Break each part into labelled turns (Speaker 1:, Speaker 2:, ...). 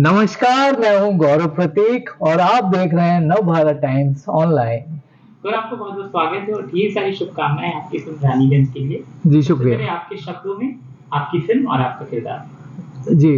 Speaker 1: नमस्कार, मैं हूं गौरव प्रतीक और आप देख रहे हैं नव भारत टाइम्स ऑनलाइन।
Speaker 2: सर आपको बहुत-बहुत स्वागत है और ढेर सारी शुभकामनाएँ आपकी फिल्म रानीगंज के लिए।
Speaker 1: जी,
Speaker 2: सबसे
Speaker 1: शुक्रिया।
Speaker 2: पहले आपके शब्दों में आपकी फिल्म और आपका किरदार।
Speaker 1: जी,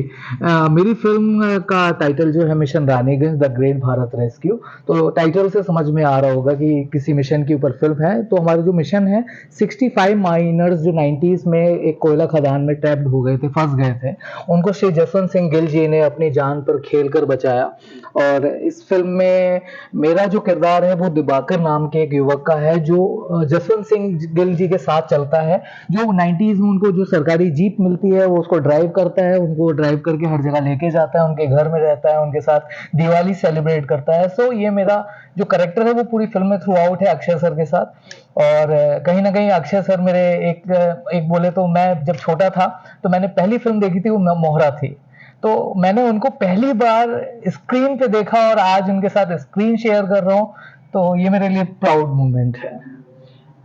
Speaker 1: मेरी फ़िल्म का टाइटल जो है mission Raniganj the great Bharat rescue. तो टाइटल से समझ में आ रहा होगा कि किसी मिशन के ऊपर फ़िल्म है। तो हमारा जो मिशन है 65 माइनर्स जो 90s में एक कोयला खदान में ट्रैप्ड हो गए थे, फँस गए थे। उनको श्री जसवंत सिंह गिल जी ने अपनी जान पर खेल कर बचाया। और इस फ़िल्म में मेरा जो किरदार है वो दिवाकर नाम के एक युवक का है जो जसवंत सिंह गिल जी के साथ चलता है। जो 90s में उनको जो सरकारी जीप मिलती है वो उसको ड्राइव करता है, उनको ड्राइव करके हर जगह लेके जाता है, उनके घर में रहता है, उनके साथ दिवाली सेलिब्रेट करता है। सो ये मेरा जो कैरेक्टर है वो पूरी फ़िल्म में थ्रू आउट है अक्षय सर के साथ। और कहीं न कहीं अक्षय सर मेरे एक बोले तो मैं जब छोटा था तो मैंने पहली फ़िल्म देखी थी वो मोहरा थी। तो मैंने उनको पहली बार स्क्रीन पे देखा और आज उनके साथ स्क्रीन शेयर कर रहा हूँ, तो ये मेरे लिए प्राउड मोमेंट है।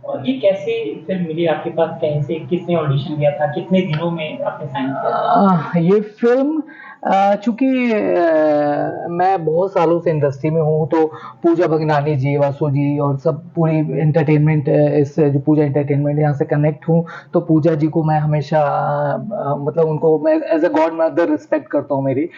Speaker 2: और ये कैसे फिल्म मिली आपके पास? कैसे किसने ऑडिशन दिया था? कितने दिनों में आपने साइन किया था?
Speaker 1: ये फ़िल्म चूँकि मैं बहुत सालों से इंडस्ट्री में हूँ, तो पूजा भगनानी जी, वासु जी और सब पूरी एंटरटेनमेंट इस जो पूजा एंटरटेनमेंट यहाँ से कनेक्ट हूँ, तो पूजा जी को मैं हमेशा मतलब उनको मैं as a God mother respect करता हूँ मेरी।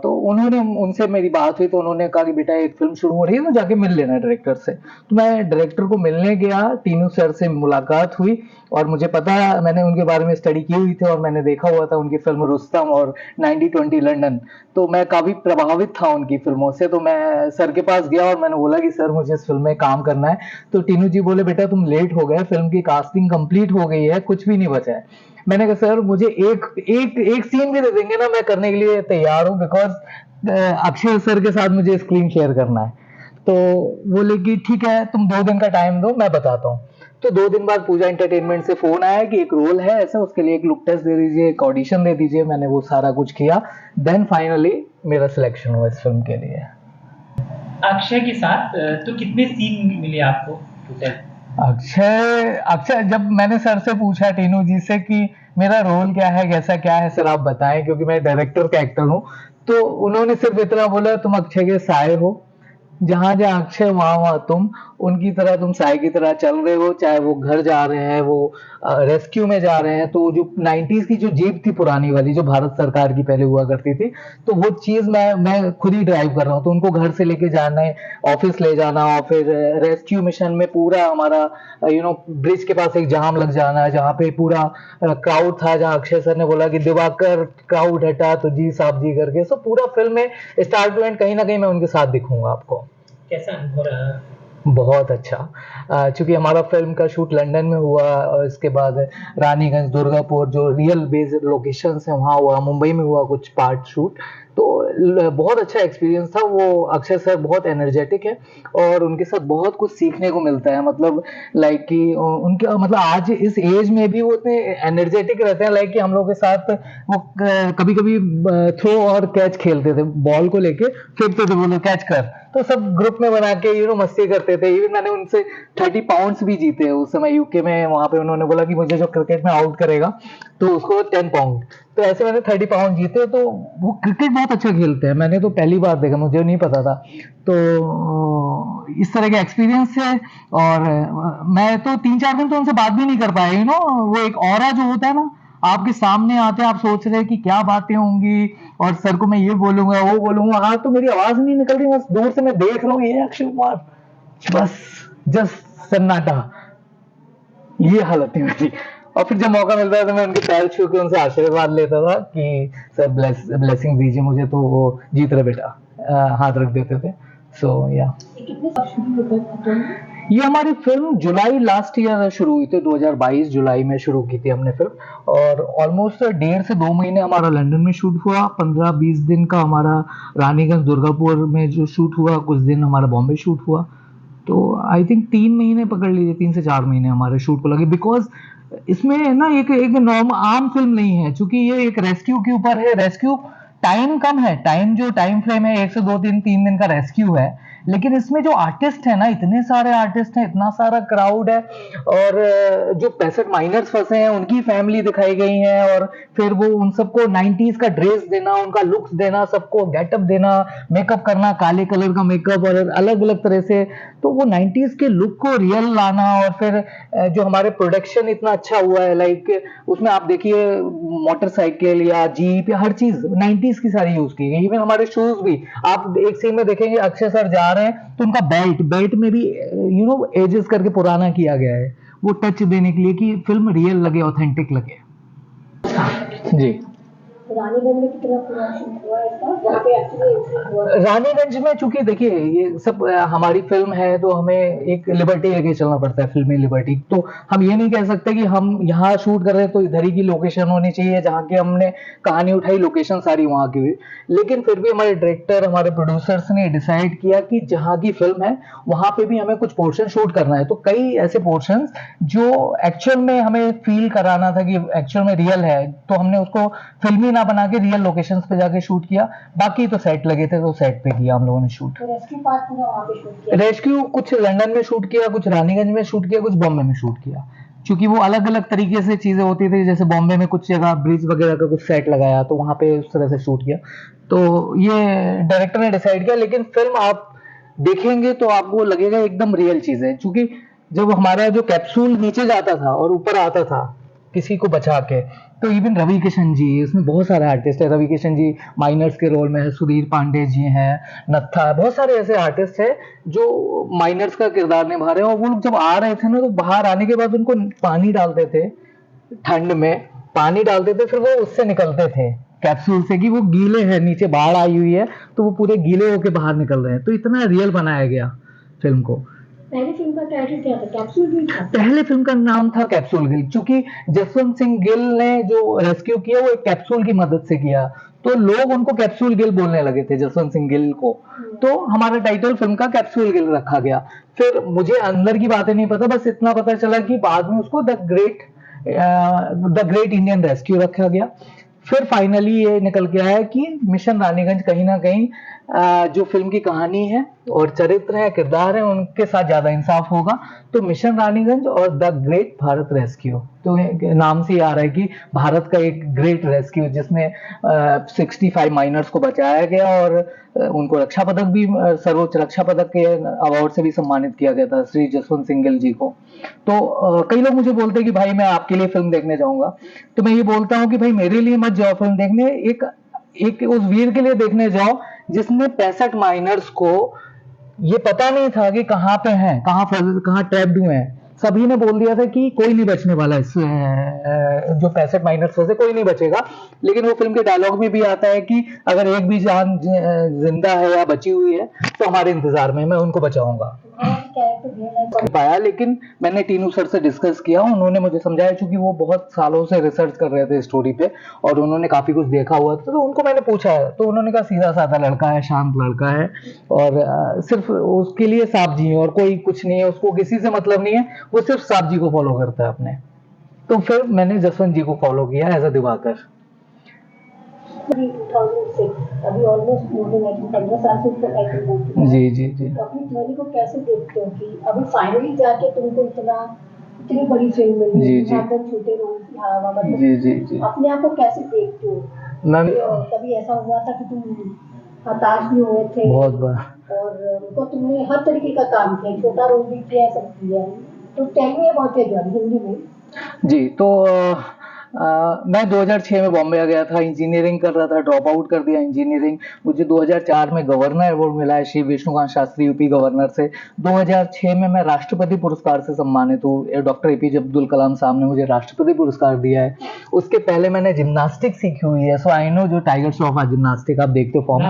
Speaker 1: तो उन्होंने उनसे मेरी बात हुई तो उन्होंने कहा कि बेटा एक फ़िल्म शुरू हो रही है तो जाके मिल लेना डायरेक्टर से। तो मैं डायरेक्टर को मिलने गया, टीनू सर से मुलाकात हुई और मुझे पता है मैंने उनके बारे में स्टडी की हुई थी और मैंने देखा हुआ था उनकी फ़िल्म रुस्तम और 90-20 लंदन। तो मैं काफ़ी प्रभावित था उनकी फ़िल्मों से, तो मैं सर के पास गया और मैंने बोला कि सर मुझे इस फ़िल्म में काम करना है। तो टीनू जी बोले बेटा तुम लेट हो गए, फ़िल्म की कास्टिंग कंप्लीट हो गई है, कुछ भी नहीं बचा है। मैंने कहा सर मुझे एक एक एक सीन भी दे देंगे ना मैं करने के लिए तैयार हूँ बिकॉज़ अक्षय सर के साथ मुझे स्क्रीन शेयर करना है। तो बोले कि ठीक है तुम 2 दिन का टाइम दो मैं बताता हूँ। तो 2 दिन बाद पूजा एंटरटेनमेंट से फ़ोन आया कि एक रोल है ऐसा उसके लिए एक लुक टेस्ट दे दीजिए, एक ऑडिशन दे दीजिए। मैंने वो सारा कुछ किया। देन फाइनली मेरा सिलेक्शन हुआ इस फ़िल्म के लिए।
Speaker 2: अक्षय के साथ तो कितने सीन मिले आपको टोटल?
Speaker 1: अक्षय अक्षय जब मैंने सर से पूछा टीनू जी से कि मेरा रोल क्या है, कैसा क्या है सर आप बताएँ क्योंकि मैं डायरेक्टर का एक्टर हूँ। तो उन्होंने सिर्फ़ इतना बोला तुम अक्षय के साए हो। जहाँ-जहाँ अक्षय वहाँ-वहाँ तुम, उनकी तरह तुम साई की तरह चल रहे हो, चाहे वो घर जा रहे हैं, वो रेस्क्यू में जा रहे हैं, तो जो 90s की जो जीप थी पुरानी वाली, जो भारत सरकार की पहले हुआ करती थी, तो वो चीज़ मैं खुद ही ड्राइव कर रहा हूँ, तो उनको घर से लेके जाना है, ऑफ़िस ले जाना और फिर रेस्क्यू मिशन में पूरा हमारा ब्रिज के पास एक जाम लग जाना, जहाँ पे पूरा क्राउड था, जहाँ अक्षय सर ने बोला कि दिवाकर क्राउड हटा तो जी साहब जी करके, सो पूरा फ़िल्म में स्टार्ट टू एंड कहीं न कहीं मैं उनके साथ दिखूँगा आपको।
Speaker 2: कैसा अनुभव रहा?
Speaker 1: बहुत अच्छा। चूँकि हमारा फ़िल्म का शूट लंदन में हुआ और इसके बाद रानीगंज, दुर्गापुर जो रियल बेस्ड लोकेशंस हैं वहाँ हुआ, मुंबई में हुआ कुछ पार्ट शूट। तो बहुत अच्छा एक्सपीरियंस था। वो अक्षय सर बहुत एनर्जेटिक है और उनके साथ बहुत कुछ सीखने को मिलता है। मतलब लाइक कि उनके मतलब आज इस एज में भी वो इतने एनर्जेटिक रहते हैं लाइक कि हम लोग के साथ वो कभी-कभी थ्रो और कैच खेलते थे। बॉल को लेके फेंकते थे बोले कैच कर। तो सब ग्रुप में बना के मस्ती करते थे। इवन मैंने उनसे 30 पाउंड्स भी जीते उस समय यूके में। वहाँ पे उन्होंने बोला कि मुझे जो क्रिकेट में आउट करेगा तो उसको 10 पाउंड। तो ऐसे मैंने 30 पाउंड जीते। तो वो क्रिकेट बहुत अच्छा खेलते हैं। मैंने तो पहली बार देखा, मुझे नहीं पता था। तो इस तरह के एक्सपीरियंस है और मैं तो 3-4 दिन तो उनसे बात भी नहीं कर पाया। वो एक ऑरा जो होता है ना, आपके सामने आते हैं, आप सोच रहे हैं कि क्या बातें होंगी और सर को मैं ये बोलूँगा, वो बोलूँगा। आज तो मेरी आवाज़ नहीं निकल रही, बस दूर से मैं देख रहा हूँ ये अक्षय कुमार, बस जस्ट सन्नाटा। ये हालत थी मेरी। और फिर जब मौका मिलता है तो मैं उनके पैर छू के उनसे आशीर्वाद लेता था कि सर ब्लेसिंग दीजिए मुझे, तो वो जीत रहे बेटा हाथ रख देते थे। सो या
Speaker 2: कितने साल शुरू होता है फिल्म?
Speaker 1: ये हमारी फ़िल्म जुलाई लास्ट ईयर शुरू हुई थी, 2022 जुलाई में शुरू की थी हमने फ़िल्म और ऑलमोस्ट 1.5 से 2 महीने हमारा लंदन में शूट हुआ, 15-20 दिन का हमारा रानीगंज दुर्गापुर में जो शूट हुआ, कुछ दिन हमारा बॉम्बे शूट हुआ। तो आई थिंक 3 महीने पकड़ लीजिए, 3 से 4 महीने हमारे शूट को लगे बिकॉज़ इसमें ना एक एक नॉर्म आम फ़िल्म नहीं है, चूँकि ये एक रेस्क्यू के ऊपर है। रेस्क्यू टाइम कम है, टाइम फ्रेम है 1 से 2 दिन 3 दिन का रेस्क्यू है। लेकिन इसमें जो आर्टिस्ट है ना, इतने सारे आर्टिस्ट हैं, इतना सारा क्राउड है, और जो 65 माइनर्स फंसे हैं उनकी फैमिली दिखाई गई है, और फिर वो उन सबको 90s का ड्रेस देना, उनका लुक्स देना, सबको गेटअप देना, मेकअप करना, काले कलर का मेकअप और अलग अलग तरह से, तो वो 90s के लुक को रियल लाना, और फिर जो हमारे प्रोडक्शन इतना अच्छा हुआ है, लाइक उसमें आप देखिए मोटरसाइकिल या जीप या हर चीज 90s की सारी यूज की गई। इवन हमारे शूज भी आप एक सीन में देखेंगे, अक्षय सर जा रहे हैं तो उनका बेल्ट बेल्ट में भी एजेस करके पुराना किया गया है, वो टच देने के लिए कि फिल्म रियल लगे, ऑथेंटिक लगे। जी।
Speaker 3: रानीगंज में कितना पूरा शूट हुआ है इसका, जहाँ पे एक्चुअली इंसिडेंट हुआ था?
Speaker 1: रानीगंज में चूंकि देखिए ये सब हमारी फिल्म है तो हमें एक लिबर्टी लेके चलना पड़ता है, फिल्मी लिबर्टी, तो हम ये नहीं कह सकते कि हम यहाँ शूट कर रहे हैं तो इधर ही की लोकेशन होनी चाहिए, जहाँ की हमने कहानी उठाई लोकेशन सारी वहाँ की हुई। लेकिन फिर भी हमारे डायरेक्टर, हमारे प्रोड्यूसर्स ने डिसाइड किया कि जहाँ की फिल्म है वहाँ पे भी हमें कुछ पोर्शन शूट करना है, तो कई ऐसे पोर्शन जो एक्चुअल में हमें फील कराना था कि एक्चुअल में रियल है, तो हमने उसको फिल्मी बना के रियल लोकेशंस पे जाके शूट किया। बाकी तो सेट लगे थे तो सेट पे किया हम लोगों ने शूट।
Speaker 3: तो रेस्क्यू पार्ट पूरा वहाँ पे शूट किया?
Speaker 1: रेस्क्यू कुछ लंदन में शूट किया, कुछ रानीगंज में शूट किया, कुछ बॉम्बे में शूट किया, क्योंकि वो अलग अलग तरीके से चीजें होती थी। जैसे बॉम्बे में कुछ जगह ब्रिज वगैरह का कुछ सेट लगाया तो वहां पे उस तरह से शूट किया, तो ये डायरेक्टर ने डिसाइड किया। लेकिन फिल्म आप देखेंगे तो आपको लगेगा एकदम रियल चीज है, क्योंकि जब हमारा जो कैप्सूल नीचे जाता था और ऊपर आता था किसी को बचा के, तो इवन रवि किशन जी, इसमें बहुत सारे आर्टिस्ट है, रवि किशन जी माइनर्स के रोल में है, सुधीर पांडे जी हैं, नत्था, बहुत सारे ऐसे आर्टिस्ट हैं जो माइनर्स का किरदार निभा रहे हैं। और वो लोग जब आ रहे थे ना तो बाहर आने के बाद उनको पानी डालते थे, ठंड में पानी डालते थे, फिर वो उससे निकलते थे कैप्सूल से कि वो गीले हैं, नीचे बाढ़ आई हुई है तो वो पूरे गीले होके बाहर निकल रहे हैं, तो इतना रियल बनाया गया फिल्म को।
Speaker 3: पहली फिल्म का टाइटल क्या था? कैप्सूल गिल था?
Speaker 1: पहले फिल्म का नाम था कैप्सूल गिल, क्योंकि जसवंत सिंह गिल ने जो रेस्क्यू किया वो एक कैप्सूल की मदद से किया, तो लोग उनको कैप्सूल गिल बोलने लगे थे, जसवंत सिंह गिल को, तो हमारा टाइटल फिल्म का कैप्सूल गिल रखा गया। फिर मुझे अंदर की बातें नहीं पता, बस इतना पता चला कि बाद में उसको द ग्रेट इंडियन रेस्क्यू रखा गया। फिर फाइनली ये निकल के आया कि मिशन रानीगंज कहीं ना कहीं जो फिल्म की कहानी है और चरित्र है, किरदार है, उनके साथ ज्यादा इंसाफ होगा, तो मिशन रानीगंज और द ग्रेट भारत रेस्क्यू, तो नाम से ही आ रहा है कि भारत का एक ग्रेट रेस्क्यू जिसमें 65 माइनर्स को बचाया गया और उनको रक्षा पदक भी, सर्वोच्च रक्षा पदक के अवार्ड से भी सम्मानित किया गया था श्री जसवंत सिंह गिल जी को। तो कई लोग मुझे बोलते हैं कि भाई मैं आपके लिए फिल्म देखने जाऊंगा, तो मैं ये बोलता हूँ कि भाई मेरे लिए मत जाओ फिल्म देखने, एक उस वीर के लिए देखने जाओ जिसने 65 माइनर्स को ये पता नहीं था कि कहाँ पे हैं, कहाँ ट्रैप्ड हुए हैं। सभी ने बोल दिया था कि कोई नहीं बचने वाला इस जो 65 माइनर्स से कोई नहीं बचेगा, लेकिन वो फिल्म के डायलॉग में भी आता है कि अगर एक भी जान जिंदा है या बची हुई है तो हमारे इंतजार में, मैं उनको बचाऊंगा। पाया, लेकिन मैंने टीनू सर से डिस्कस किया, उन्होंने मुझे समझाया, चूंकि वो बहुत सालों से रिसर्च कर रहे थे स्टोरी पे और उन्होंने काफी कुछ देखा हुआ था, तो उनको मैंने पूछा है तो उन्होंने कहा सीधा साधा लड़का है, शांत लड़का है और सिर्फ उसके लिए साहब जी और कोई कुछ नहीं है, उसको किसी से मतलब नहीं है, वो सिर्फ साहब जी को फॉलो करता है अपने। तो फिर मैंने जसवंत जी को फॉलो किया एज अ दिवाकर।
Speaker 3: 2006, अभी ऑलमोस्ट मोर देन 15 साल से ऊपर टाइटल बोल चुके हैं।
Speaker 1: जी जी जी।
Speaker 3: तो अपनी जर्नी को कैसे देखते हो कि अभी फाइनली जाके तुमको इतनी बड़ी फिल्म मिली,
Speaker 1: जी जी
Speaker 3: छोटे रोल, हाँ मतलब
Speaker 1: जी जी जी।
Speaker 3: अपने आप को कैसे देखते हो?
Speaker 1: मैम
Speaker 3: कभी ऐसा हुआ था कि तुम हताश भी हुए थे? बहुत बार। और उनको तुमने हर तरीके का काम किया, छोटा रोल भी किया, सब किया, तो tell me about your journey Hindi में।
Speaker 1: जी, तो मैं 2006 में बॉम्बे आ गया था, इंजीनियरिंग कर रहा था, ड्रॉप आउट कर दिया इंजीनियरिंग। मुझे 2004 में गवर्नर अवार्ड मिला है श्री विष्णुकांत शास्त्री यूपी गवर्नर से। 2006 में मैं राष्ट्रपति पुरस्कार से सम्मानित हूँ, डॉक्टर एपीजे अब्दुल कलाम साहब ने मुझे राष्ट्रपति पुरस्कार दिया है। उसके पहले मैंने जिम्नास्टिक सीखी हुई है, सो आई नो जो टाइगर श्रॉफ है जिम्नास्टिक, आप देखते हो फॉर्म।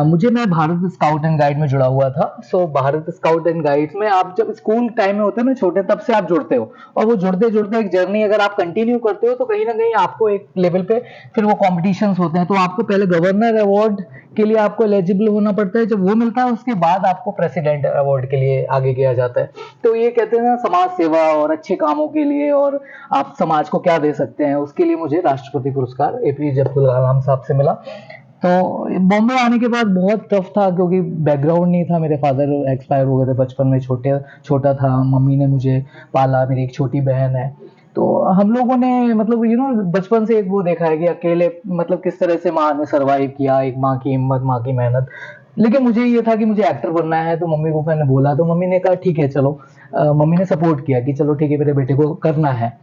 Speaker 1: मुझे, मैं भारत स्काउट एंड गाइड में जुड़ा हुआ था, सो भारत स्काउट एंड गाइड में आप जब स्कूल टाइम में होते हो ना छोटे, तब से आप जुड़ते हो, और वो जुड़ते जुड़ते एक जर्नी अगर आप कंटिन्यू करते हो तो कहीं ना कहीं आपको एक लेवल पे फिर वो कॉम्पिटिशन्स होते हैं, तो आपको पहले गवर्नर अवार्ड के लिए आपको एलिजिबल होना पड़ता है, जब वो मिलता है उसके बाद आपको प्रेसिडेंट अवार्ड के लिए आगे किया जाता है। तो ये कहते हैं ना समाज सेवा और अच्छे कामों के लिए और आप समाज को क्या दे सकते हैं, उसके लिए मुझे राष्ट्रपति पुरस्कार एपीजे अब्दुल कलाम साहब से मिला। तो बॉम्बे आने के बाद बहुत टफ था क्योंकि बैकग्राउंड नहीं था। मेरे फादर एक्सपायर हो गए थे बचपन में, छोटा था। मम्मी ने मुझे पाला, मेरी एक छोटी बहन है। तो हम लोगों ने मतलब बचपन से एक वो देखा है कि अकेले मतलब किस तरह से माँ ने सर्वाइव किया, एक माँ की हिम्मत, माँ की मेहनत। लेकिन मुझे ये था कि मुझे एक्टर बनना है, तो मम्मी को मैंने बोला, तो मम्मी ने कहा ठीक है चलो। मम्मी ने सपोर्ट किया कि चलो ठीक है, मेरे बेटे को करना है।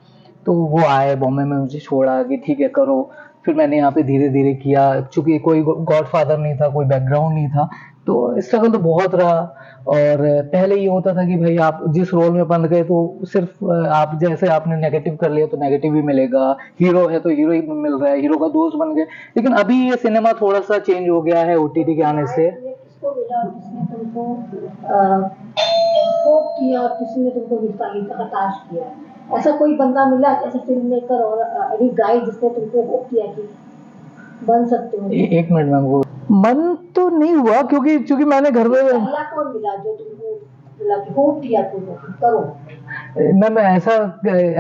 Speaker 1: तो वो आए बॉम्बे में, मुझे छोड़ा कि ठीक है करो। फिर मैंने यहाँ पे धीरे धीरे किया, चूंकि कोई गॉडफादर नहीं था, कोई बैकग्राउंड नहीं था, तो स्ट्रगल तो बहुत रहा। और पहले ये होता था कि भाई आप जिस रोल में बन गए तो सिर्फ आप जैसे आपने नेगेटिव कर लिया तो नेगेटिव ही मिलेगा, हीरो है तो हीरो ही मिल रहा है, हीरो का दोस्त बन गए। लेकिन अभी ये सिनेमा थोड़ा सा चेंज हो गया है ओटीटी के आने से।
Speaker 3: किसको मिला और किसने तुमको होप किया और किसने तुमको हताश किया? ऐसा कोई बंदा मिला ऐसा फिल्म मेकर और एनी गाइड जिसने तुमको होप किया कि बन सकते हो?
Speaker 1: एक मिनट में वो मन तो नहीं हुआ, क्योंकि चूंकि मैंने घर में
Speaker 3: पहला कौन मिला जो तुमको मिला कि होप किया तुमको कि करो?
Speaker 1: मैं ऐसा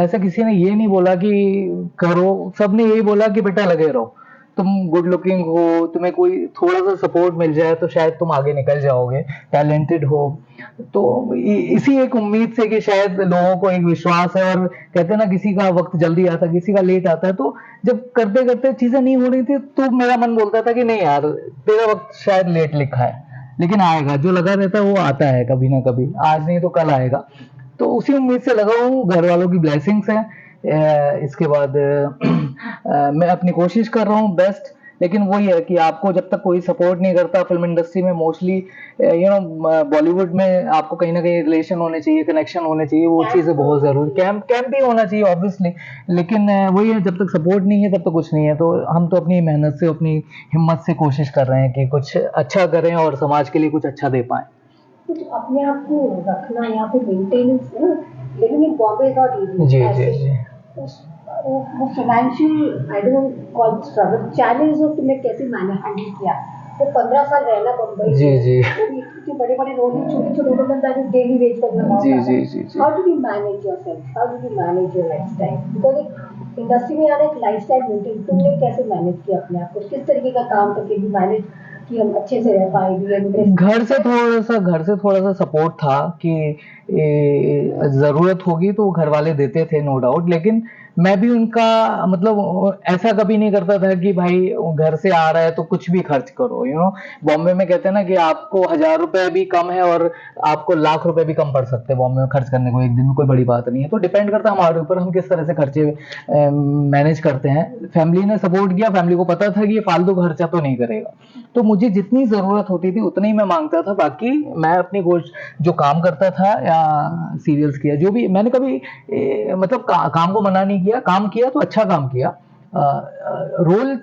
Speaker 1: ऐसा किसी ने ये नहीं बोला कि करो, सबने यही बोला कि बेटा लगे रहो, तुम गुड लुकिंग हो, तुम्हें कोई थोड़ा सा सपोर्ट मिल जाए तो शायद तुम आगे निकल जाओगे, टैलेंटेड हो। तो इसी एक उम्मीद से कि शायद लोगों को एक विश्वास है, और कहते हैं ना किसी का वक्त जल्दी आता है, किसी का लेट आता है। तो जब करते करते चीजें नहीं हो रही थी तो मेरा मन बोलता था कि नहीं यार, तेरा वक्त शायद लेट लिखा है, लेकिन आएगा। जो लगा रहता है वो आता है कभी ना कभी, आज नहीं तो कल आएगा। तो उसी उम्मीद से लगा हूँ, घर वालों की ब्लेसिंग्स है। इसके बाद मैं अपनी कोशिश कर रहा हूँ बेस्ट। लेकिन वही है कि आपको जब तक कोई सपोर्ट नहीं करता, फिल्म इंडस्ट्री में मोस्टली बॉलीवुड में आपको कहीं ना कहीं रिलेशन होने चाहिए, कनेक्शन होने चाहिए, वो चीज़ें बहुत ज़रूरी, कैंप कैंप भी होना चाहिए ऑब्वियसली। लेकिन वही है, जब तक सपोर्ट नहीं है तब तक कुछ नहीं है। तो हम तो अपनी मेहनत से, अपनी हिम्मत से कोशिश कर रहे हैं कि कुछ अच्छा करें और समाज के लिए कुछ अच्छा दे पाएं।
Speaker 3: कुछ अपने आप को रखना यहाँ पे मेंटेनेंस है ना, living in Bombay is not easy.
Speaker 1: जी जी जी।
Speaker 3: वो financial I don't call struggle, challenge तुमने कैसे मैनेज हैंडल किया? तो 15 साल रहना मुंबई
Speaker 1: जी जी
Speaker 3: इतने बड़े बड़े रोल, छोटे छोटे रोल में दैट इज डेली वेज करना।
Speaker 1: जी जी जी जी।
Speaker 3: How do you manage yourself, how do you manage your lifestyle? Because एक इंडस्ट्री में यार एक लाइफस्टाइल मेंटेन, तुमने कैसे मैनेज किया अपने आप को? किस तरीके का काम करके भी मैनेज कि हम अच्छे से रह पाए?
Speaker 1: घर से थोड़ा सा सपोर्ट था कि जरूरत होगी तो घर वाले देते थे, नो डाउट। लेकिन मैं भी उनका मतलब ऐसा कभी नहीं करता था कि भाई घर से आ रहा है तो कुछ भी खर्च करो। बॉम्बे में कहते हैं ना कि आपको 1000 रुपए भी कम है और आपको लाख रुपए भी कम पड़ सकते हैं बॉम्बे में खर्च करने को एक दिन में, कोई बड़ी बात नहीं है। तो डिपेंड करता है हमारे ऊपर, हम किस तरह से खर्चे मैनेज करते हैं। फैमिली ने सपोर्ट किया, फैमिली को पता था कि ये फालतू खर्चा तो नहीं करेगा, तो मुझे जितनी जरूरत होती थी उतनी मैं मांगता था। बाकी मैं अपनी जो काम करता था या सीरियल्स किया, जो भी मैंने कभी मतलब काम को मना नहीं किया, काम किया तो अच्छा काम किया। रोल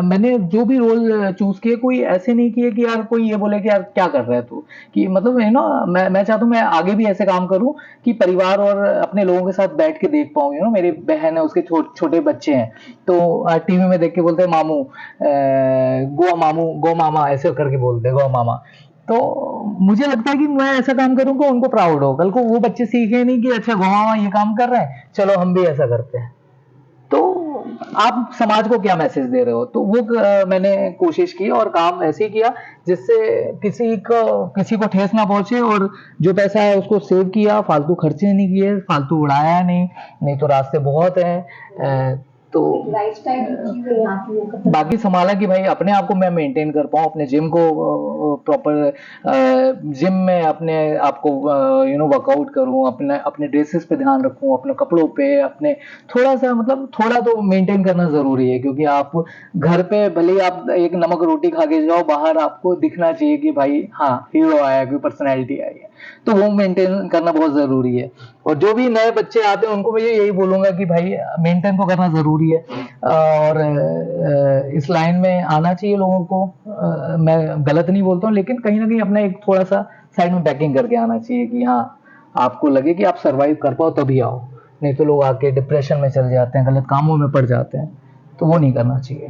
Speaker 1: मैंने जो भी रोल चूज किए, कोई ऐसे नहीं किए कि यार कोई ये बोले कि यार क्या कर रहा है तू, कि मतलब मैं चाहता हूँ मैं आगे भी ऐसे काम करूँ कि परिवार और अपने लोगों के साथ बैठ के देख पाऊँ। मेरी बहन है, उसके छोटे बच्चे हैं, तो टीवी में देख के बोलते हैं मामू, गो मामा ऐसे करके बोलते हैं, गो मामा। तो मुझे लगता है कि मैं ऐसा काम करूंगा उनको प्राउड हो, कल को वो बच्चे सीखे नहीं कि अच्छा गो मामा ये काम कर रहे हैं, चलो हम भी ऐसा करते हैं। तो आप समाज को क्या मैसेज दे रहे हो, तो वो मैंने कोशिश की और काम ऐसे ही किया जिससे किसी को ठेस ना पहुंचे, और जो पैसा है उसको सेव किया, फालतू खर्चे नहीं किए, फालतू उड़ाया नहीं तो रास्ते बहुत हैं। तो बाकी संभाला कि भाई अपने आप को मैं मेंटेन कर पाऊँ, अपने जिम को प्रॉपर जिम में अपने आप को वर्कआउट करूँ, अपने ड्रेसेस पे ध्यान रखूँ, अपने कपड़ों पे, अपने थोड़ा सा मतलब थोड़ा तो मेंटेन करना जरूरी है। क्योंकि आप घर पे भले ही आप एक नमक रोटी खा के जाओ, बाहर आपको दिखना चाहिए कि भाई हाँ हीरो आया, कोई पर्सनैलिटी आई है, तो वो मेंटेन करना बहुत जरूरी है। और जो भी नए बच्चे आते हैं उनको मैं यही बोलूंगा कि भाई मेंटेन तो करना जरूरी है, और इस लाइन में आना चाहिए लोगों को। मैं गलत नहीं बोलता हूँ, लेकिन कहीं ना कहीं अपना एक थोड़ा सा साइड में पैकिंग करके आना चाहिए कि हाँ आपको लगे कि आप सरवाइव कर पाओ तभी आओ, नहीं तो लोग आके डिप्रेशन में चले जाते हैं, गलत कामों में पड़ जाते हैं, तो वो नहीं करना चाहिए।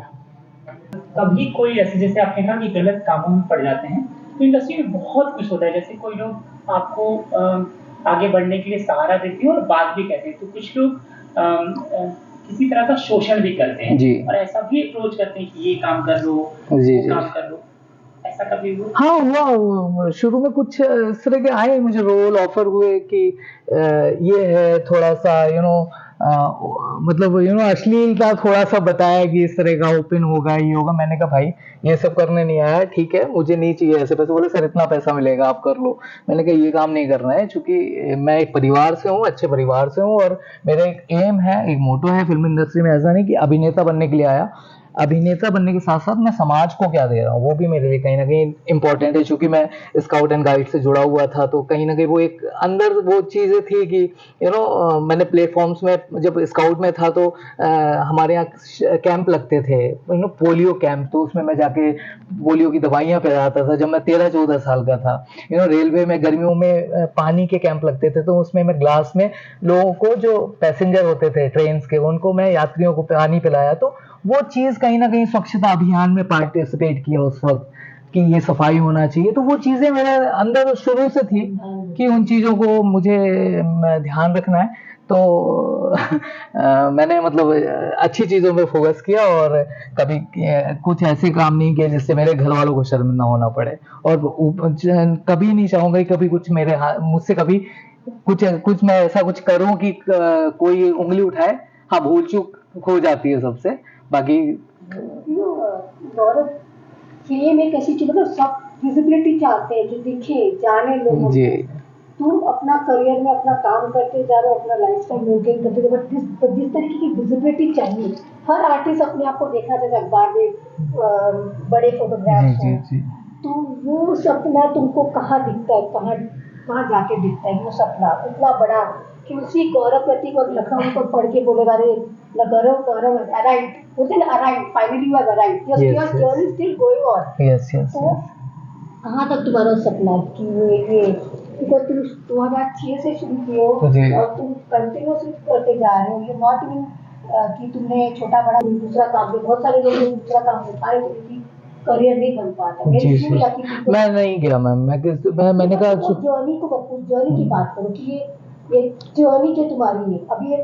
Speaker 2: कभी कोई ऐसे, जैसे आपने कहा कि गलत कामों में पड़ जाते हैं, तो इंडस्ट्री में बहुत कुछ होता है, जैसे कोई लोग आपको आगे बढ़ने के लिए सहारा देते हैं और बात भी कहते हैं, तो कुछ लोग किसी तरह का शोषण भी करते हैं
Speaker 1: जी।
Speaker 2: और ऐसा भी अप्रोच करते हैं कि ये काम कर लो,
Speaker 1: जी,
Speaker 2: वो
Speaker 1: जी।
Speaker 2: काम कर लो, ऐसा कभी हुआ?
Speaker 1: हाँ, हुआ शुरू में कुछ इस तरह के आए मुझे रोल ऑफर हुए कि ये है थोड़ा-सा मतलब अश्लीलता थोड़ा-सा बताया कि इस तरह का ओपन होगा, ये होगा। मैंने कहा भाई ये सब करने नहीं आया, ठीक है, मुझे नहीं चाहिए ऐसे पैसे। बोले सर इतना पैसा मिलेगा आप कर लो। मैंने कहा ये काम नहीं करना है, चूँकि मैं एक परिवार से हूँ, अच्छे परिवार से हूँ और मेरा एक एम है, एक मोटो है फ़िल्म इंडस्ट्री में। ऐसा नहीं कि अभिनेता बनने के लिए आया, अभिनेता बनने के साथ-साथ मैं समाज को क्या दे रहा हूँ, वो भी मेरे लिए कहीं न कहीं इम्पोर्टेंट है। चूँकि मैं स्काउट एंड गाइड से जुड़ा हुआ था, तो कहीं न कहीं वो एक अंदर वो चीज़ें थी कि मैंने प्लेटफ़ॉर्म्स में जब स्काउट में था तो हमारे यहाँ कैंप लगते थे, पोलियो कैंप, तो उसमें मैं जाके पोलियो की दवाइयाँ पिलाता था जब मैं 13-14 साल का था। रेलवे में गर्मियों में पानी के कैंप लगते थे, तो उसमें मैं ग्लास में लोगों को, जो पैसेंजर होते थे ट्रेन्स के, उनको मैं, यात्रियों को पानी पिलाया। तो वो चीज़ कहीं न कहीं स्वच्छता अभियान में पार्टिसिपेट किया उस वक़्त कि ये सफाई होना चाहिए। तो वो चीज़ें मेरे अंदर शुरू से थी कि उन चीज़ों को मुझे ध्यान रखना है। तो मैंने मतलब अच्छी चीज़ों पे फ़ोकस किया और कभी कुछ ऐसे काम नहीं किए जिससे मेरे घरवालों को शर्मिंदा होना पड़े। और कभी नहीं चाहूँगा कि कभी कुछ मुझसे कभी कुछ मैं ऐसा कुछ करूँ कि कोई उँगली उठाए। हाँ, भूल-चूक हो जाती है सबसे, बाकी
Speaker 3: गौरव, फेम एक ऐसी चीज, मतलब सब विजिबिलिटी चाहते हैं कि दिखे, जाने लोग।
Speaker 1: जी।
Speaker 3: तुम अपना करियर में अपना काम करते जा रहे हो, अपना लाइफस्टाइल मेंटेन करते हो, बट जिस तरीके की विजिबिलिटी चाहिए, हर आर्टिस्ट अपने आप को देखना चाहता है अखबार में, बड़े फोटोग्राफ्स
Speaker 1: जी,
Speaker 3: हैं,
Speaker 1: जी।
Speaker 3: तो वो सपना तुमको कहाँ दिखता है, कहाँ कहाँ जाके दिखता है वो सपना इतना बड़ा कि उसी गौरव प्रतीक और लखनऊ को पढ़ के बोलेगा, अरे गौरव अराइव्ड, बोलते हैं ना, arrived, finally you have arrived, your journey still going on.
Speaker 1: Yes, yes,
Speaker 3: तो कहाँ तक तुम्हारा सपना है कि ये बिकॉज तुम 2006 से शुरू किए हो
Speaker 1: जी।
Speaker 3: और तुम कंटिन्यूसली करते जा रहे हो, ये नॉट इवन कि तुमने छोटा बड़ा दूसरा काम किया। बहुत सारे लोग दूसरा काम कर पा रहे थे क्योंकि करियर नहीं बन पाता।
Speaker 1: जी, जी। मैं नहीं गया मैम, मैंने कहा
Speaker 3: उस जर्नी की बात करो कि ये जर्नी जो तुम्हारी है, अभी ये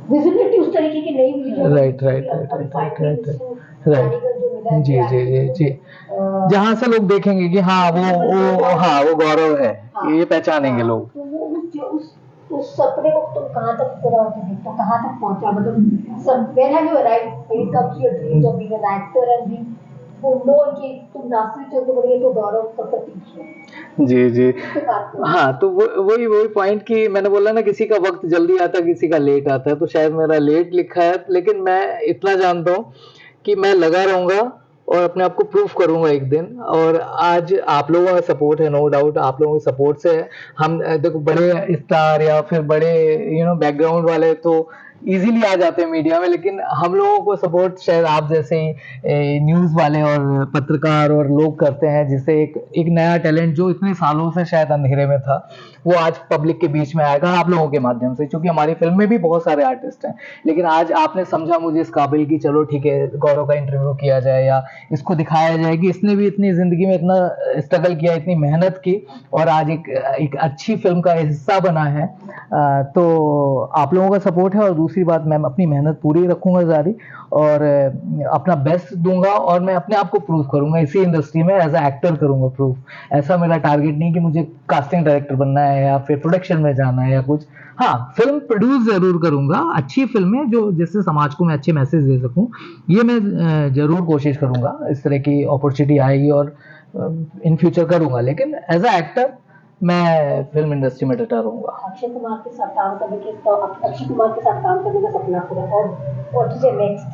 Speaker 3: विजिबिलिटी उस तरीके की नहीं मिली जो
Speaker 1: राइट। जी, जी, जी, जी। जहाँ से लोग देखेंगे कि हाँ वो गौरव है, ये पहचानेंगे लोग।
Speaker 3: तो वो उस सपने को तुम कहाँ तक पूरा तो कहाँ तक पहुँचा, मतलब where have you arrived when it comes to your dreams of being an actor and being known कि तुम नासिर चंद्र बड़े तो गौरव का प्रतीक है।
Speaker 1: जी, जी।
Speaker 3: इसके बात करो।
Speaker 1: हाँ, तो वही पॉइंट कि मैंने बोला ना, किसी का वक़्त जल्दी आता है, किसी का लेट आता है, तो शायद मेरा लेट लिखा है, लेकिन मैं इतना जानता हूँ कि मैं लगा रहूँगा और अपने आप को प्रूव करूँगा एक दिन। और आज आप लोगों का सपोर्ट है, नो डाउट आप लोगों के सपोर्ट से हम देखो, बड़े स्टार या फिर बड़े बैकग्राउंड वाले तो ईज़िली आ जाते हैं मीडिया में, लेकिन हम लोगों को सपोर्ट शायद आप जैसे ही न्यूज़ वाले और पत्रकार और लोग करते हैं, जिससे एक नया टैलेंट जो इतने सालों से शायद अंधेरे में था, वो आज पब्लिक के बीच में आएगा आप लोगों के माध्यम से। क्योंकि हमारी फ़िल्म में भी बहुत सारे आर्टिस्ट हैं, लेकिन आज आपने समझा मुझे इस काबिल कि चलो ठीक है, गौरव का इंटरव्यू किया जाए या इसको दिखाया जाए कि इसने भी इतनी ज़िंदगी में इतना स्ट्रगल किया, इतनी मेहनत की और आज एक अच्छी फ़िल्म का हिस्सा बना है। तो आप लोगों का सपोर्ट है और दूसरी बात, मैं अपनी मेहनत पूरी रखूँगा जारी और अपना बेस्ट दूँगा और मैं अपने आप को प्रूव करूँगा इसी इंडस्ट्री में, एज़ अ एक्टर करूँगा प्रूव। ऐसा मेरा टारगेट नहीं कि मुझे कास्टिंग डायरेक्टर बनना है या फिर प्रोडक्शन में जाना है या कुछ। हाँ, फ़िल्म प्रोड्यूस ज़रूर करूँगा, अच्छी फ़िल्में जो जिससे समाज को मैं अच्छे मैसेज दे सकूँ, ये मैं ज़रूर कोशिश करूँगा। इस तरह की अपॉर्चुनिटी आएगी और इन फ्यूचर करूँगा, लेकिन एज़ अ एक्टर मैं फ़िल्म इंडस्ट्री में डटा रहूँगा।
Speaker 3: अक्षय कुमार के साथ काम करने का सपना पूरा, और व्हाट इज योर नेक्स्ट,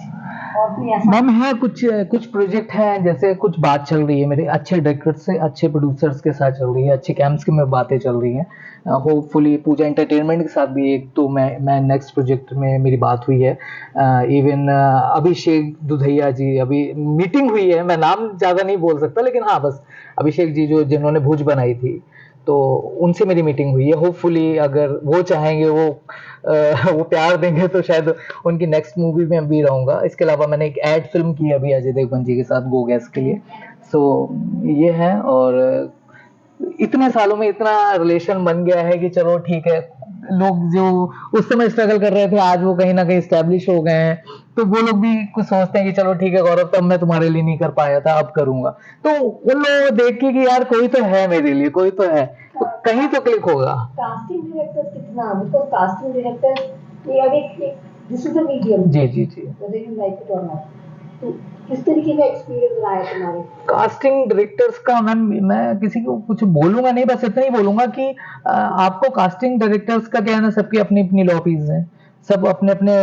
Speaker 3: और कोई ऐसा
Speaker 1: मैम है कुछ प्रोजेक्ट हैं, जैसे कुछ बात चल रही है मेरे अच्छे डायरेक्टर से, अच्छे प्रोड्यूसर्स के साथ चल रही है, अच्छे कैंप्स की में बातें चल रही हैं। होपफुली पूजा एंटरटेनमेंट के साथ भी एक तो मैं नेक्स्ट प्रोजेक्ट में मेरी बात हुई है। इवन अभिषेक दुधैया जी, अभी मीटिंग हुई है, मैं नाम ज़्यादा नहीं बोल सकता, लेकिन हाँ बस अभिषेक जी जिन्होंने भुज बनाई थी, तो उनसे मेरी मीटिंग हुई है। होपफुली अगर वो चाहेंगे, वो प्यार देंगे, तो शायद उनकी नेक्स्ट मूवी में भी रहूँगा। इसके अलावा मैंने एक एड फिल्म की अभी अजय देवगन जी के साथ, गो गैस के लिए। सो ये है, और इतने सालों में इतना रिलेशन बन गया है कि चलो ठीक है, लोग जो उस समय स्ट्रगल कर रहे थे आज वो कहीं ना कहीं स्टैब्लिश हो गए हैं, तो वो लोग भी कुछ सोचते हैं कि चलो ठीक है गौरव, तब मैं तुम्हारे लिए नहीं कर पाया था, अब करूंगा। तो उन लोगों को देख के कि यार कोई तो है मेरे लिए, कोई तो है, तो कहीं तो क्लिक होगा।
Speaker 3: कास्टिंग डायरेक्टर कितना, बिकॉज कास्टिंग डायरेक्टर ये अभी दिस इज अ मीडियम,
Speaker 1: जी जी जी।
Speaker 3: whether you like it or not, तो किस तरीके का एक्सपीरियंस रहा है तुम्हारे?
Speaker 1: कास्टिंग डायरेक्टर्स का मैम मैं किसी को कुछ बोलूंगा नहीं, बस इतना ही बोलूंगा कि आपको कास्टिंग डायरेक्टर्स का क्या है ना, सबकी अपनी अपनी लॉबीज हैं, सब अपने अपने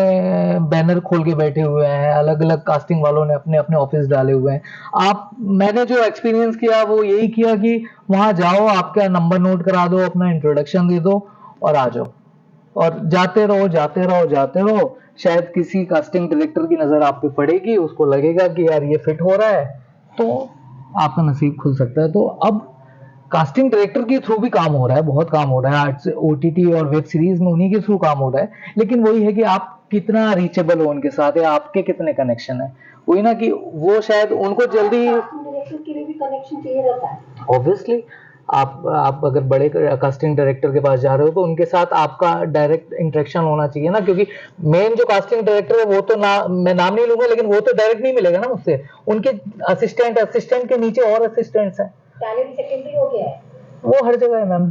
Speaker 1: बैनर खोल के बैठे हुए हैं, अलग अलग कास्टिंग वालों ने अपने अपने ऑफिस डाले हुए हैं। आप मैंने जो एक्सपीरियंस किया वो यही किया कि वहां जाओ, आपका नंबर नोट करा दो, अपना इंट्रोडक्शन दे दो और आ जाओ, और जाते रहो जाते रहो जाते रहो। शायद किसी कास्टिंग डायरेक्टर की नजर आप पे पड़ेगी, उसको लगेगा कि यार ये फिट हो रहा है, तो आपका नसीब खुल सकता है। तो अब कास्टिंग डायरेक्टर के थ्रू भी काम हो रहा है, बहुत काम हो रहा है आज ओटीटी और वेब सीरीज में, उन्हीं के थ्रू काम हो रहा है। लेकिन वही है कि आप कितना रीचेबल हो उनके साथ, या आपके कितने कनेक्शन है, वही ना कि वो शायद उनको जल्दी,
Speaker 3: कास्टिंग डायरेक्टर के लिए भी कनेक्शन चाहिए रहता है।
Speaker 1: ऑब्वियसली आप अगर बड़े कास्टिंग डायरेक्टर के पास जा रहे हो तो उनके साथ आपका डायरेक्ट इंटरेक्शन होना चाहिए ना, क्योंकि मेन जो कास्टिंग डायरेक्टर है वो तो ना, मैं नाम नहीं लूंगा, लेकिन वो तो डायरेक्ट नहीं मिलेगा ना मुझसे, उनके असिस्टेंट के नीचे और असिस्टेंट्स हैं,
Speaker 3: टैलेंट सेकेंडरी हो गया है।
Speaker 1: वो हर जगह है मैम,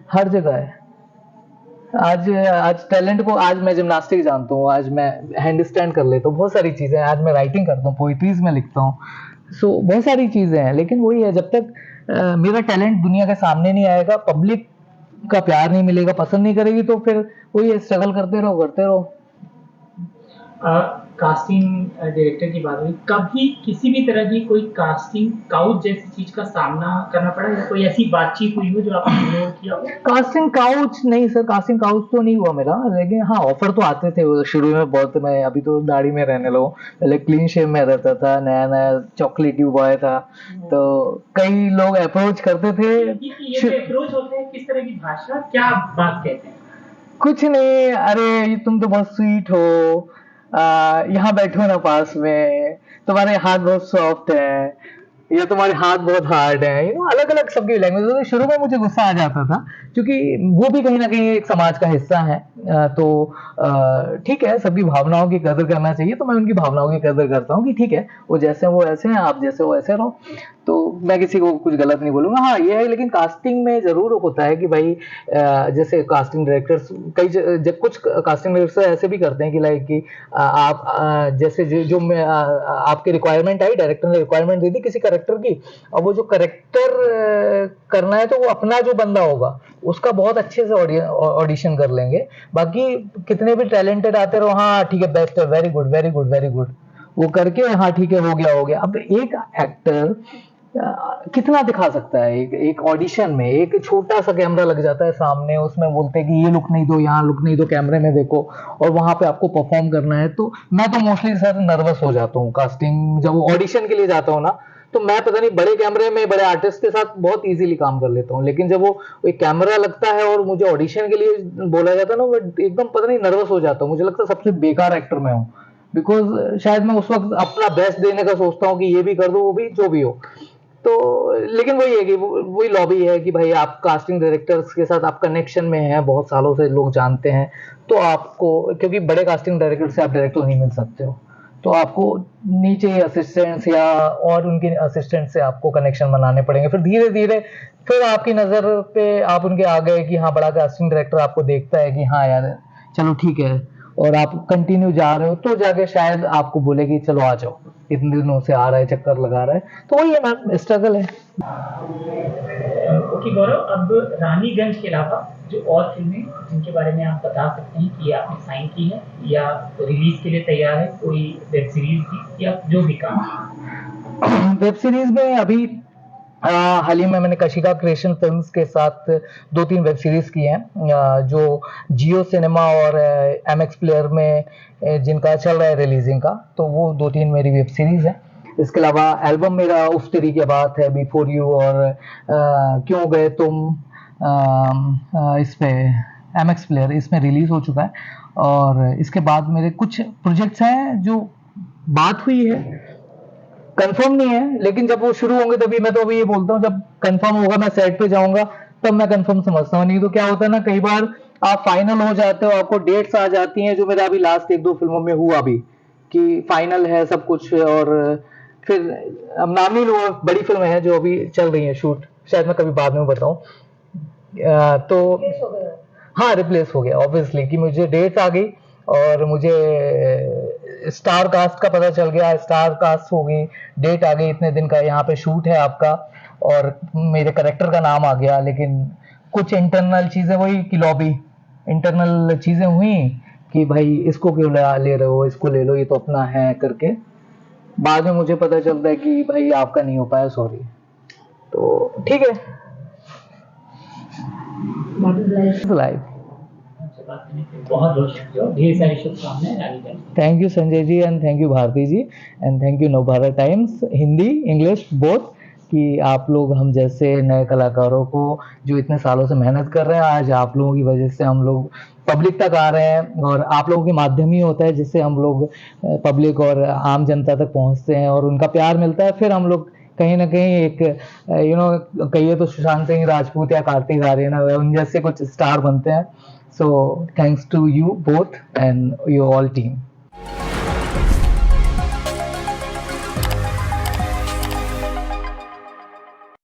Speaker 1: हर जगह है। आज आज टैलेंट को, आज मैं जिम्नास्टिक जानता हूँ, आज मैं हैंड स्टैंड कर लेता हूँ, बहुत सारी चीजें, आज मैं राइटिंग करता हूँ, पोइट्रीज में लिखता हूँ, सो बहुत सारी चीजें हैं। लेकिन वही है, जब तक मेरा टैलेंट दुनिया के सामने नहीं आएगा, पब्लिक का प्यार नहीं मिलेगा, पसंद नहीं करेगी, तो फिर वही है, स्ट्रगल करते रहो करते रहो।
Speaker 2: कास्टिंग डायरेक्टर की बात हुई, कभी किसी भी तरह की कोई कास्टिंग काउच जैसी चीज का सामना करना पड़ा, या कोई ऐसी बातचीत हुई हो जो आपने इग्नोर किया हो?
Speaker 1: कास्टिंग काउच नहीं सर, कास्टिंग काउच तो नहीं हुआ मेरा, लेकिन हाँ ऑफर तो आते थे वो शुरू में बहुत। मैं अभी तो दाढ़ी में रहने लगा हूँ, पहले क्लीन शेव में रहता था, नया नया चॉकलेटी बॉय था, तो कई लोग अप्रोच करते थे।
Speaker 2: ये जो अप्रोच होते हैं, किस तरह की भाषा, क्या बात कहते हैं?
Speaker 1: कुछ नहीं, अरे तुम तो बहुत स्वीट हो, यहाँ बैठो ना पास में, तुम्हारे हाथ बहुत सॉफ्ट है, या तुम्हारे हाथ बहुत हार्ड है, अलग अलग सबकी लैंग्वेज। तो शुरू में मुझे गुस्सा आ जाता था, क्योंकि वो भी कहीं ना कहीं एक समाज का हिस्सा है, तो ठीक है, सबकी भावनाओं की कदर करना चाहिए, तो मैं उनकी भावनाओं की कदर करता हूँ कि ठीक है, वो जैसे हैं वो ऐसे हैं, आप जैसे हो ऐसे रहो, तो मैं किसी को कुछ गलत नहीं बोलूंगा। हाँ ये है, लेकिन कास्टिंग में जरूर होता है कि भाई जैसे कास्टिंग डायरेक्टर्स, जब कुछ कास्टिंग डायरेक्टर्स ऐसे भी करते हैं कि लाइक कि आप जैसे जो मैं आपकी रिक्वायरमेंट आई, डायरेक्टर ने रिक्वायरमेंट दे दी किसी करेक्टर की, और वो जो करेक्टर करना है तो वो अपना जो बंदा होगा उसका बहुत अच्छे से ऑडिशन कर लेंगे, बाकी कितने भी टैलेंटेड आते रहो, हाँ ठीक है बेस्ट है, very good very good very good, वो करके हाँ ठीक है हो गया हो गया। अब एक एक्टर कितना दिखा सकता है, एक ऑडिशन में एक छोटा सा कैमरा लग जाता है सामने, उसमें बोलते हैं कि ये लुक नहीं दो, यहाँ लुक नहीं दो, कैमरे में देखो, और वहां पे आपको परफॉर्म करना है। तो मैं तो मोस्टली सर नर्वस हो जाता हूँ कास्टिंग, जब ऑडिशन के लिए जाता हूँ ना, तो मैं पता नहीं बड़े कैमरे में बड़े आर्टिस्ट के साथ बहुत इजीली काम कर लेता हूँ, लेकिन जब वो एक कैमरा लगता है और मुझे ऑडिशन के लिए बोला जाता है ना, मैं एकदम पता नहीं नर्वस हो जाता हूँ, मुझे लगता है सबसे बेकार एक्टर मैं हूँ, बिकॉज शायद मैं उस वक्त अपना बेस्ट देने का सोचता हूँ कि ये भी कर दो वो भी जो भी हो। तो लेकिन वही है कि वही लॉबी है कि भाई आप कास्टिंग डायरेक्टर्स के साथ आप कनेक्शन में हैं, बहुत सालों से लोग जानते हैं, तो आपको, क्योंकि बड़े कास्टिंग डायरेक्टर से आप डायरेक्ट नहीं मिल सकते हो, तो आपको नीचे असिस्टेंट्स या और उनके असिस्टेंट से आपको कनेक्शन बनाने पड़ेंगे, फिर धीरे धीरे फिर आपकी नज़र पे आप उनके आ गए कि हाँ बड़ा कास्टिंग डायरेक्टर आपको देखता है कि हाँ यार चलो ठीक है, और आप कंटिन्यू जा रहे हो, तो जाके शायद आपको बोले कि चलो आ जाओ, इतने दिनों से आ रहा है, चक्कर लगा रहा है, तो वही है मैम, स्ट्रगल है।
Speaker 2: ओके गौरव, अब रानीगंज के अलावा जो और फिल्में जिनके बारे में आप बता सकते हैं कि ये आपने साइन की है या रिलीज के लिए तैयार है, कोई वेब सीरीज भी या जो भी काम?
Speaker 1: वेब सीरीज में अभी हाल ही में मैंने कशिका क्रिएशन फिल्म्स के साथ 2-3 वेब सीरीज की हैं, जो जियो सिनेमा और एमएक्स प्लेयर में जिनका चल रहा है रिलीजिंग का, तो वो 2-3 मेरी वेब सीरीज है। इसके अलावा एल्बम मेरा उस तेरी की बात है, बिफोर यू, और क्यों गए तुम, इस पे एमएक्स प्लेयर इसमें रिलीज हो चुका है। और इसके बाद मेरे कुछ प्रोजेक्ट्स हैं जो बात हुई है, कंफर्म नहीं है, लेकिन जब वो शुरू होंगे तभी, मैं तो अभी ये बोलता हूँ जब कंफर्म होगा मैं सेट पे जाऊंगा तब मैं कंफर्म समझता हूँ, नहीं तो क्या होता है ना, कई बार आप फाइनल हो जाते हो, आपको डेट्स आ जाती हैं, जो मेरा अभी लास्ट एक दो फिल्मों में हुआ भी कि फाइनल है सब कुछ। और फिर अब नाम नहीं लूंगा, बड़ी फिल्म है जो अभी चल रही है शूट, शायद मैं कभी बाद में बताऊं। तो
Speaker 3: केस हो गया।
Speaker 1: हाँ, रिप्लेस हो गया ऑब्वियसली, कि मुझे डेट्स आ गई और मुझे स्टार कास्ट का पता चल गया, स्टार कास्ट हो गई, डेट आ गई, इतने दिन का यहाँ पे शूट है आपका, और मेरे करेक्टर का नाम आ गया। लेकिन कुछ इंटरनल चीजें वही कि लॉबी इंटरनल चीजें हुई कि भाई इसको क्यों ले रहे हो, इसको ले लो, ये तो अपना है करके। बाद में मुझे पता चलता है कि भाई आपका नहीं हो पाया, सॉरी। तो ठीक है, लाइफ।
Speaker 2: आपसे बात करने के लिए बहुत बहुत शुक्रिया, ढेर सारी शुभकामनाएं Raniganj.
Speaker 1: Thank you Sanjay ji, and thank you Bharti ji, and thank you Navbharat Times Hindi English both, कि आप लोग हम जैसे नए कलाकारों को जो इतने सालों से मेहनत कर रहे हैं, आज आप लोगों की वजह से हम लोग पब्लिक तक आ रहे हैं, और आप लोगों के माध्यम ही होता है जिससे हम लोग पब्लिक और आम जनता तक पहुंचते हैं और उनका प्यार मिलता है। फिर हम लोग कहीं ना कहीं एक कहिए तो सुशांत सिंह राजपूत या कार्तिक आर्यन उन जैसे कुछ स्टार बनते हैं। So thanks to you both and your all team.